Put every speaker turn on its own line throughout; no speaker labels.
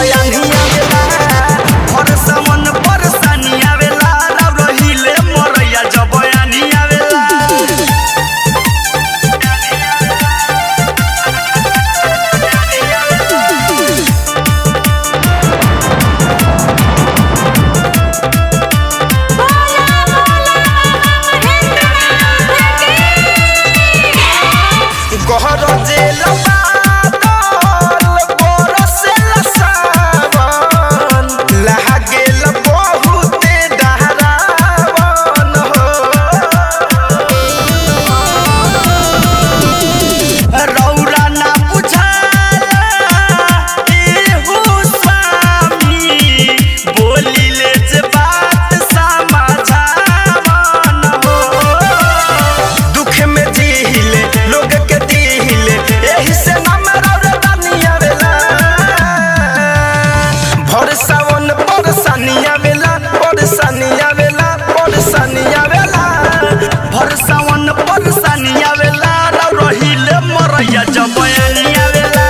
बयानिया वेला हर सावन परेशानी आवेला राव रहिले मरैया जब बयानिया वेला गहर जेल जब बयानिया वेला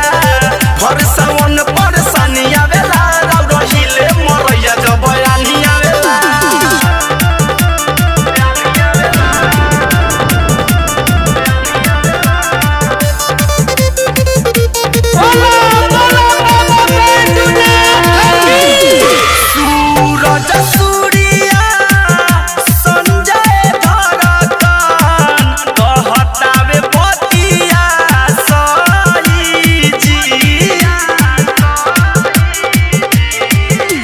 हर सावन परेशानी आवेला राव रहिले मरैया जब बयानिया वेला सूरज सूर्या संजय धड़कन कहतावे बतिया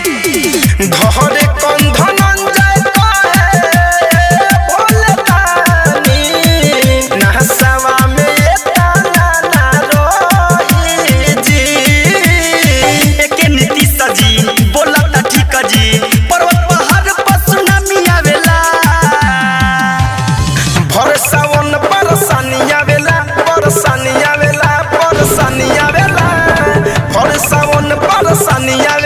घरे कंधन जाय कहे बोले तानी नहसवा में ताना ना रोही जी एके नीति सजी बोलता ठीक जी पर्वत पहाड़ पर सुनामी आवेला भर सावन परेशानी आवेला परेशानी आवेला परेशानी आवेला भर सावन परेशानी आवेला